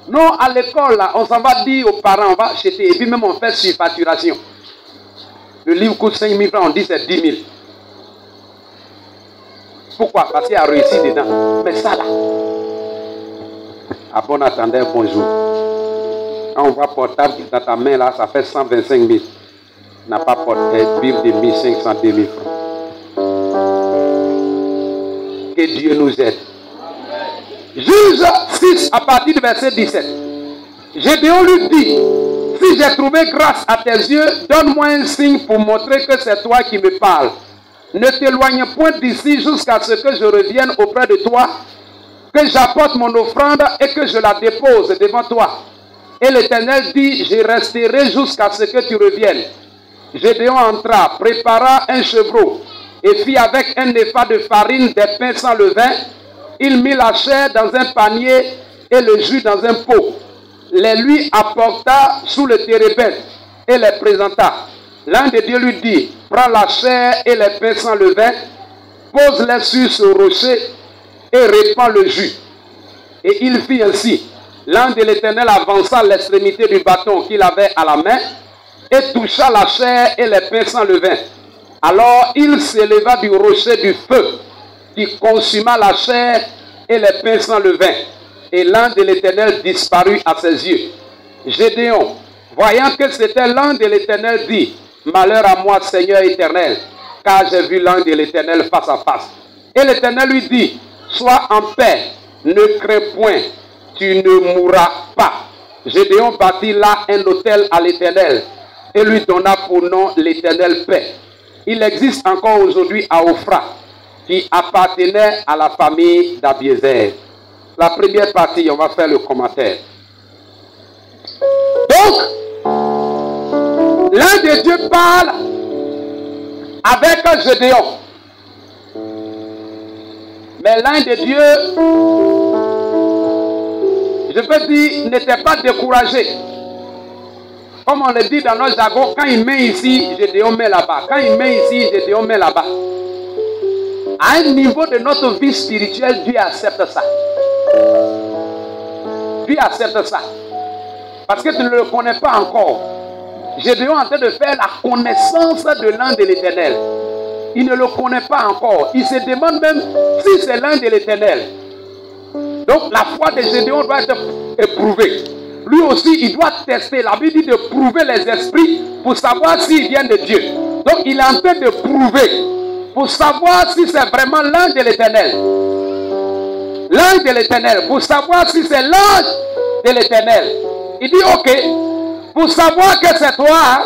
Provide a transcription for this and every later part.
Non, à l'école, on s'en va dire aux parents, on va acheter, et puis même on fait surfacturation. Le livre coûte 5 000 francs, on dit c'est 10 000. Pourquoi? Parce qu'il a réussi dedans. Mais ça là, à bon attendeur, bonjour. Quand on voit portable dans ta main là, ça fait 125 000. N'a pas porté Bible de 1500, 2000 francs. Que Dieu nous aide. Juge 6 à partir du verset 17. Gédéon lui dit, si j'ai trouvé grâce à tes yeux, donne-moi un signe pour montrer que c'est toi qui me parles. Ne t'éloigne point d'ici jusqu'à ce que je revienne auprès de toi, que j'apporte mon offrande et que je la dépose devant toi. Et l'Éternel dit, je resterai jusqu'à ce que tu reviennes. Gédéon entra, prépara un chevreau et fit avec un épha de farine des pains sans levain. Il mit la chair dans un panier et le jus dans un pot. Les lui apporta sous le térébinthe et les présenta. L'un des dieux lui dit, prends la chair et les pains sans levain, pose-les sur ce rocher et répands le jus. Et il fit ainsi. L'ange de l'Éternel avança l'extrémité du bâton qu'il avait à la main et toucha la chair et les pains sans levain. Alors il s'éleva du rocher du feu qui consuma la chair et les pains sans levain. Et l'ange de l'Éternel disparut à ses yeux. Gédéon, voyant que c'était l'ange de l'Éternel, dit, malheur à moi, Seigneur éternel, car j'ai vu l'ange de l'Éternel face à face. Et l'Éternel lui dit, sois en paix, ne crains point, tu ne mourras pas. Gédéon bâtit là un autel à l'Éternel et lui donna pour nom l'Éternel paix. Il existe encore aujourd'hui à Ophra, qui appartenait à la famille d'Abiézer. La première partie, on va faire le commentaire. Donc, l'un des dieux parle avec Gédéon. Mais l'un des dieux, je peux dire, n'était pas découragé. Comme on le dit dans nos jargons, quand il met ici, Gédéon met là-bas. Quand il met ici, Gédéon met là-bas. À un niveau de notre vie spirituelle, Dieu accepte ça. Dieu accepte ça. Parce que tu ne le connais pas encore. Gédéon est en train de faire la connaissance de l'ange de l'Éternel. Il ne le connaît pas encore. Il se demande même si c'est l'ange de l'Éternel. Donc la foi de Gédéon doit être éprouvée. Lui aussi, il doit tester. La Bible dit de prouver les esprits pour savoir s'ils viennent de Dieu. Donc il est en train de prouver pour savoir si c'est vraiment l'ange de l'Éternel. L'ange de l'Éternel, pour savoir si c'est l'ange de l'Éternel. Il dit, ok, pour savoir que c'est toi,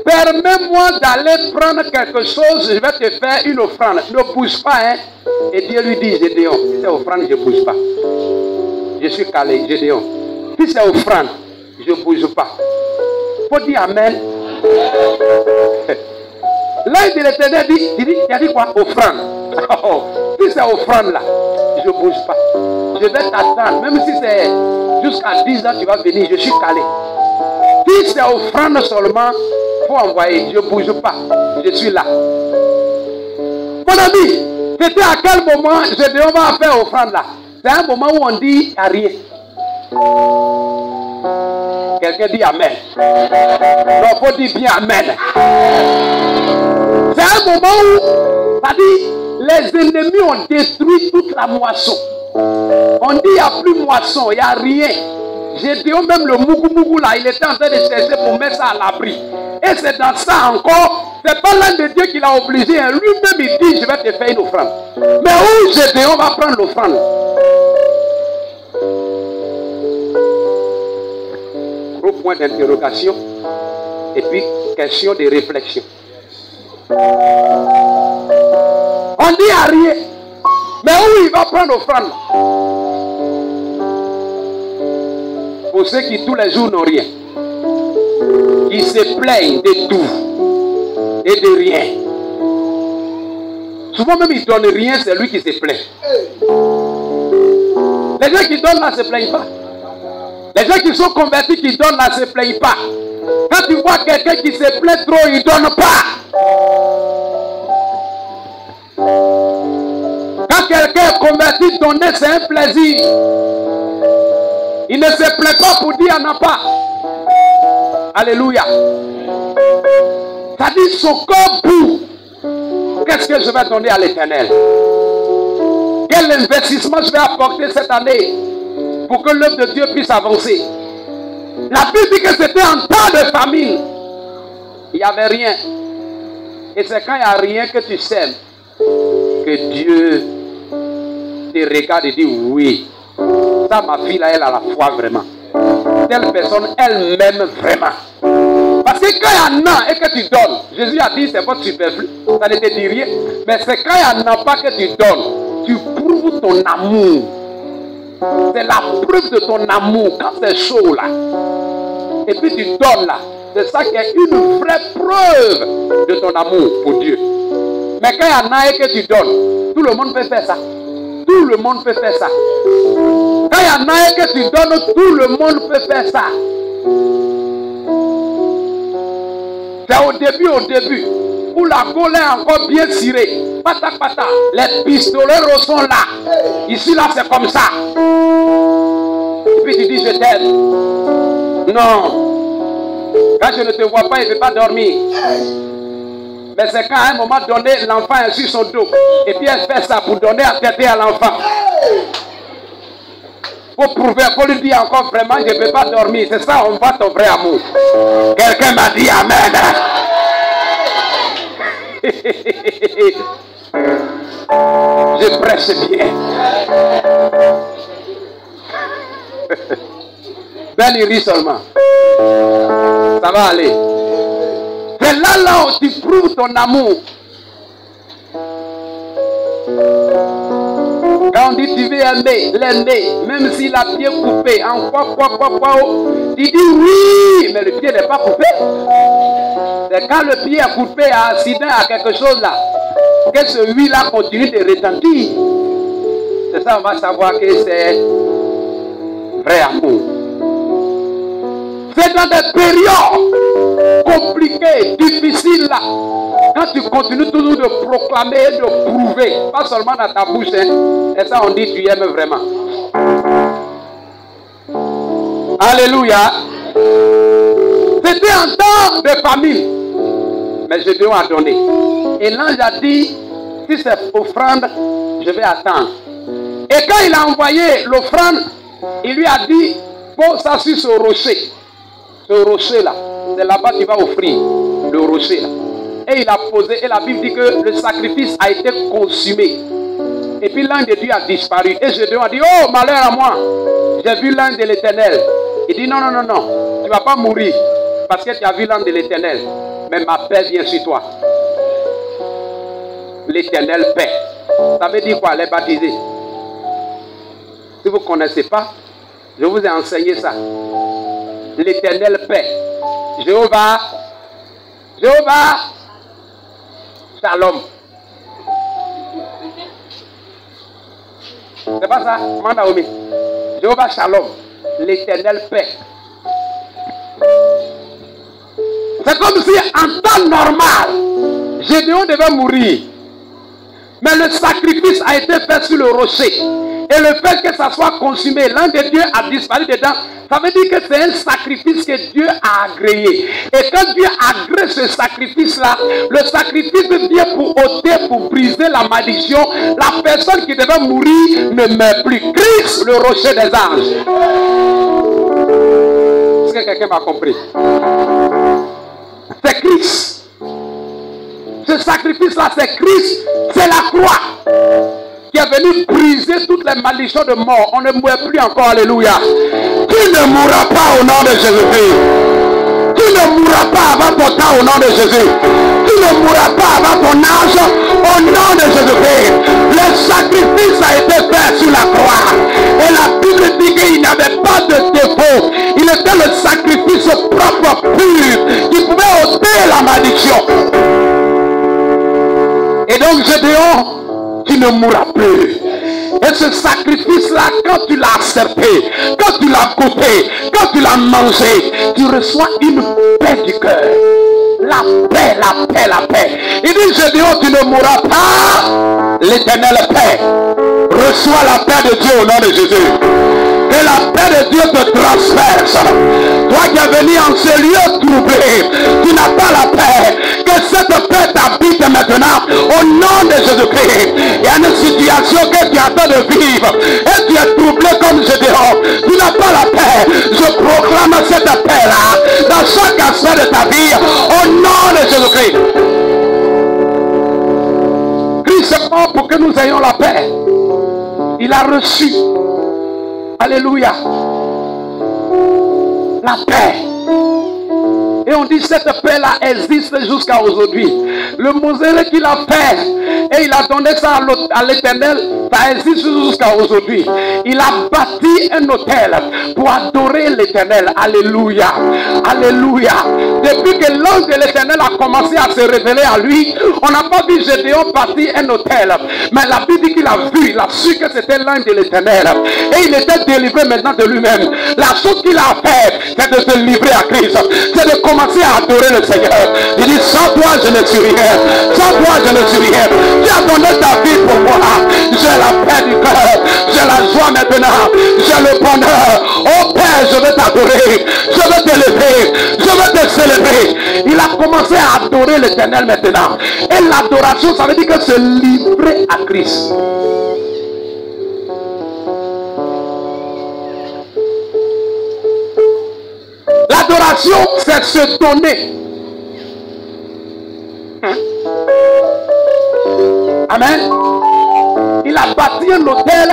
permets-moi d'aller prendre quelque chose, je vais te faire une offrande. Ne bouge pas, hein. Et Dieu lui dit, Gédéon, si c'est offrande, je ne bouge pas. Je suis calé, Gédéon. Si c'est offrande, je ne bouge pas. Il faut dire Amen. L'ange de l'Éternel dit, il a dit quoi? Offrande. Si c'est offrande là, je ne bouge pas. Je vais t'attendre, même si c'est jusqu'à 10 ans, tu vas venir, je suis calé. Si c'est offrande seulement, il faut envoyer, je ne bouge pas, je suis là. Mon ami, c'était à quel moment Gédéon va faire offrande là? C'est un moment où on dit à rien. Quelqu'un dit Amen. Non, il faut dire bien Amen. C'est un moment où, c'est-à-dire, les ennemis ont détruit toute la moisson. On dit il n'y a plus moisson, il n'y a rien. Gédéon, même le mougou là, il était en train de chercher pour mettre ça à l'abri. Et c'est dans ça encore, c'est pas l'un de Dieu qui l'a obligé. Hein. Lui-même il dit, je vais te faire une offrande. Mais où Gédéon va prendre l'offrande? Gros point d'interrogation. Et puis, question de réflexion. On dit à rien. Mais où il va prendre l'offrande? Pour ceux qui tous les jours n'ont rien, qui se plaignent de tout et de rien. Souvent même ils ne donnent rien, c'est lui qui se plaint. Les gens qui donnent là ne se plaignent pas. Les gens qui sont convertis qui donnent là ne se plaignent pas. Quand tu vois quelqu'un qui se plaint trop, il ne donne pas. Quand quelqu'un quelqu'un est converti, donner c'est un plaisir. Il ne se plaît pas pour dire n'a pas. Alléluia. Ça dit son corps pour. Qu'est-ce que je vais donner à l'Éternel? Quel investissement je vais apporter cette année pour que l'œuvre de Dieu puisse avancer? La Bible dit que c'était en temps de famine. Il n'y avait rien. Et c'est quand il n'y a rien que tu sèmes que Dieu te regarde et dit oui. Ça, ma fille, là, elle a la foi vraiment. Telle personne, elle m'aime vraiment. Parce que quand il y en a et que tu donnes, Jésus a dit c'est pas superflu, ça ne te dit rien. Mais c'est quand il n'y en a pas que tu donnes, tu prouves ton amour. C'est la preuve de ton amour quand c'est chaud là. Et puis tu donnes là. C'est ça qui est une vraie preuve de ton amour pour Dieu. Mais quand il y en a et que tu donnes, tout le monde peut faire ça. Tout le monde peut faire ça. Quand il y en a et que tu donnes, tout le monde peut faire ça. C'est au début, où la gaule est encore bien cirée. Pata, pata. Les pistolets sont là. Ici, là, c'est comme ça. Et puis tu dis, je t'aime. Non. Quand je ne te vois pas, il ne peut pas dormir. Mais c'est quand à un moment donné, l'enfant est sur son dos. Et puis elle fait ça pour donner à tête à l'enfant. Pour prouver, pour lui dire encore vraiment, je ne peux pas dormir. C'est ça, on voit ton vrai amour. Quelqu'un m'a dit Amen. Je prêche bien. Ben, il rit seulement. Ça va aller. C'est là où tu prouves ton amour. Quand on dit tu veux aimer, l'aimer, même s'il a pied coupé, en quoi, tu dis oui, mais le pied n'est pas coupé. C'est quand le pied est coupé à accident, à quelque chose là, que ce oui-là continue de retentir. C'est ça, on va savoir que c'est vrai amour. C'est dans des périodes compliquées, difficiles là, quand tu continues toujours de proclamer, de prouver, pas seulement dans ta bouche, hein, et ça on dit tu aimes vraiment. Alléluia. C'était un temps de famille, mais je dois donner. Et l'ange a dit, si c'est offrande, je vais attendre. Et quand il a envoyé l'offrande, il lui a dit, pose ça sur ce rocher. Ce rocher-là, c'est là-bas qu'il va offrir le rocher-là. Et il a posé, et la Bible dit que le sacrifice a été consumé. Et puis l'ange de Dieu a disparu. Et Gédéon a dit, oh malheur à moi, j'ai vu l'ange de l'Éternel. Il dit, non, tu ne vas pas mourir parce que tu as vu l'ange de l'Éternel. Mais ma paix vient sur toi. L'Éternel paix. Ça veut dire quoi, les baptisés? Si vous ne connaissez pas, je vous ai enseigné ça. L'Éternel paix. Jéhovah, Shalom. C'est pas ça, Mandaomi. Jéhovah Shalom, l'Éternel paix. C'est comme si en temps normal, Gédéon devait mourir. Mais le sacrifice a été fait sur le rocher. Et le fait que ça soit consumé, l'ange de Dieu a disparu dedans. Ça veut dire que c'est un sacrifice que Dieu a agréé. Et quand Dieu agrée ce sacrifice-là, le sacrifice vient pour ôter, pour briser la malédiction. La personne qui devait mourir ne meurt plus. Christ, le rocher des anges. Est-ce que quelqu'un m'a compris? C'est Christ. Ce sacrifice-là, c'est Christ. C'est la croix qui est venu briser toutes les malédictions de mort. On ne meurt plus encore, alléluia. Tu ne mourras pas au nom de Jésus-Christ. Tu ne mourras pas avant ton temps au nom de Jésus. Tu ne mourras pas avant ton âge au nom de Jésus-Christ. Le sacrifice a été fait sur la croix. Et la Bible dit qu'il n'y avait pas de défaut. Il était le sacrifice propre, pur, qui pouvait ôter la malédiction. Et donc Gédéon, tu ne mourras plus. Et ce sacrifice-là, quand tu l'as accepté, quand tu l'as goûté, quand tu l'as mangé, tu reçois une paix du cœur. La paix, la paix, la paix. Il dit, Gédéon, tu ne mourras pas. L'Éternel paix. Reçois la paix de Dieu au nom de Jésus. Que la paix de Dieu te transperce. Toi qui es venu en ce lieu troublé, tu n'as pas la paix. Que cette paix t'habite maintenant au nom de Jésus-Christ. Il y a une situation que tu es en train de vivre et tu es troublé comme Gédéon. Tu n'as pas la paix. Je proclame cette paix-là dans chaque aspect de ta vie au nom de Jésus-Christ. Christ est mort pour que nous ayons la paix. Il a reçu. Alléluia. La paix. Et on dit cette paix-là existe jusqu'à aujourd'hui. Le mausolée qu'il a fait et il a donné ça à l'Éternel, ça existe jusqu'à aujourd'hui. Il a bâti un autel pour adorer l'Éternel. Alléluia. Alléluia. Depuis que l'ange de l'Éternel a commencé à se révéler à lui, on n'a pas vu Gédéon bâtir un autel. Mais la Bible dit qu'il a vu, il a su que c'était l'ange de l'Éternel. Et il était délivré maintenant de lui-même. La chose qu'il a fait, c'est de se livrer à Christ. C'est de commencer à adorer le Seigneur. Il dit, sans toi je ne suis rien. Sans toi je ne suis rien. Tu as donné ta vie pour moi. J'ai la paix du cœur. J'ai la joie maintenant. J'ai le bonheur. Oh Père, je vais t'adorer. Je vais t'élever. Je vais te célébrer. Il a commencé à adorer l'Éternel maintenant. Et l'adoration, ça veut dire que se livrer à Christ. L'adoration, c'est se donner. Amen. Il a bâti un hôtel.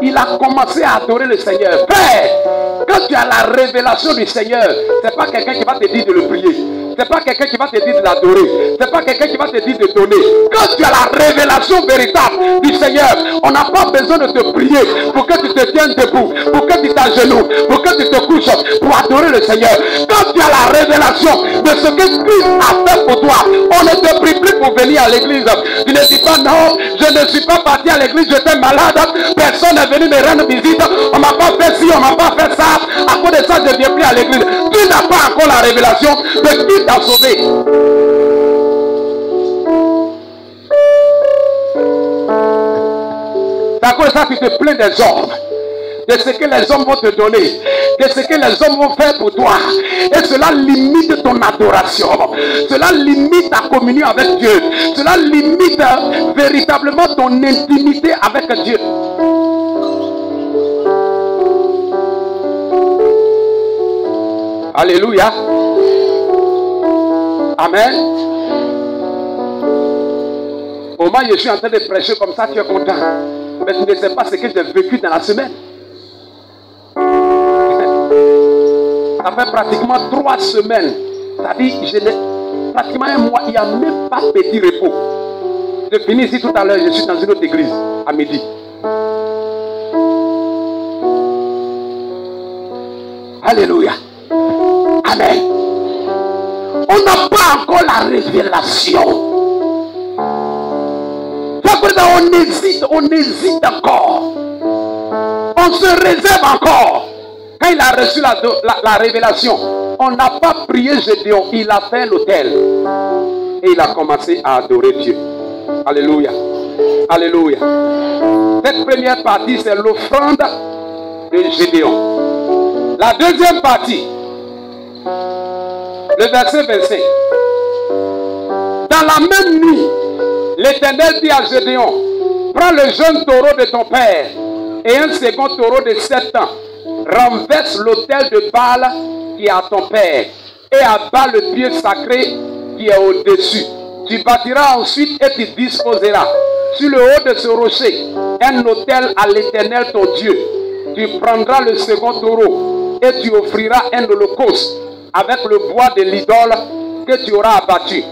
Il a commencé à adorer le Seigneur. Père, quand tu as la révélation du Seigneur, ce n'est pas quelqu'un qui va te dire de le prier. Ce n'est pas quelqu'un qui va te dire de l'adorer. Ce n'est pas quelqu'un qui va te dire de donner. Quand tu as la révélation véritable du Seigneur, on n'a pas besoin de te prier pour que tu te tiennes debout, pour que tu t'agenouilles, pour que tu te couches, pour adorer le Seigneur. Quand tu as la révélation de ce que Christ a fait pour toi, on ne te prie plus pour venir à l'église. Tu ne dis pas non, je ne suis pas parti à l'église, j'étais malade, personne n'est venu me rendre visite, on m'a pas fait ci, on m'a pas fait ça, à cause de ça je ne viens plus à l'église. Tu n'as pas encore la révélation de qui t'a sauvé. C'est à cause de ça que tu te plains des hommes, de ce que les hommes vont te donner, de ce que les hommes vont faire pour toi. Et cela limite ton adoration. Cela limite ta communion avec Dieu. Cela limite véritablement ton intimité avec Dieu. Alléluia. Amen. Au moment où je suis en train de prêcher comme ça, tu es content. Mais tu ne sais pas ce que j'ai vécu dans la semaine. Ça fait pratiquement 3 semaines. C'est-à-dire, pratiquement un mois, il n'y a même pas petit repos. Je finis ici tout à l'heure, je suis dans une autre église, à midi. Alléluia. Amen. On n'a pas encore la révélation. On hésite encore. On se réserve encore. Quand il a reçu la révélation, on n'a pas prié Gédéon, il a fait l'autel. Et il a commencé à adorer Dieu. Alléluia. Alléluia. Cette première partie, c'est l'offrande de Gédéon. La deuxième partie, le verset 25. Dans la même nuit, l'Éternel dit à Gédéon, prends le jeune taureau de ton père et un second taureau de 7 ans. Renverse l'autel de Baal qui est à ton père et abat le pied sacré qui est au-dessus. Tu bâtiras ensuite et tu disposeras sur le haut de ce rocher un autel à l'Éternel ton Dieu. Tu prendras le second taureau et tu offriras un holocauste avec le bois de l'idole que tu auras abattu.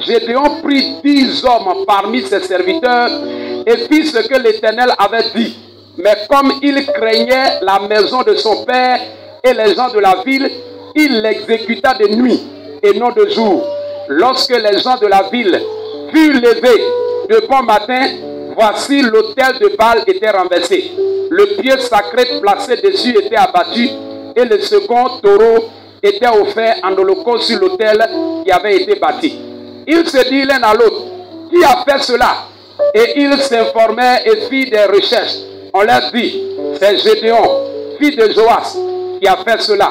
Gédéon prit 10 hommes parmi ses serviteurs et fit ce que l'Éternel avait dit. Mais comme il craignait la maison de son père et les gens de la ville, il l'exécuta de nuit et non de jour. Lorsque les gens de la ville furent levés de bon matin, voici l'autel de Baal était renversé. Le pied sacré placé dessus était abattu et le second taureau était offert en holocauste sur l'autel qui avait été bâti. Ils se dirent l'un à l'autre, qui a fait cela? Et ils s'informèrent et firent des recherches. On leur dit, c'est Gédéon, fils de Joas, qui a fait cela.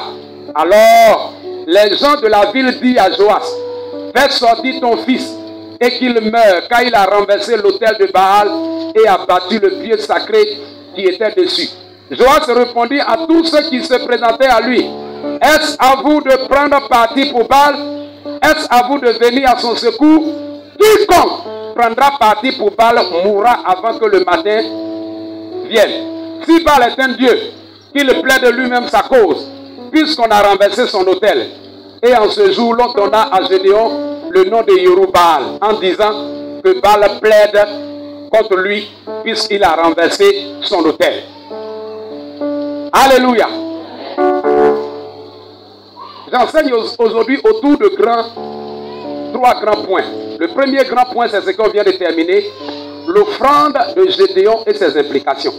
Alors, les gens de la ville dirent à Joas, fais sortir ton fils et qu'il meure, car il a renversé l'autel de Baal et a battu le pied sacré qui était dessus. Joas répondit à tous ceux qui se présentaient à lui, est-ce à vous de prendre parti pour Baal? Est-ce à vous de venir à son secours? Quiconque prendra parti pour Baal mourra avant que le matin vienne. Si Baal est un Dieu, qu'il plaide de lui-même sa cause, puisqu'on a renversé son autel. Et en ce jour, l'on donna à Gédéon le nom de Yerubbaal, en disant que Baal plaide contre lui, puisqu'il a renversé son autel. Alléluia. J'enseigne aujourd'hui autour de trois grands points. Le premier grand point, c'est ce qu'on vient de terminer, l'offrande de Gédéon et ses implications.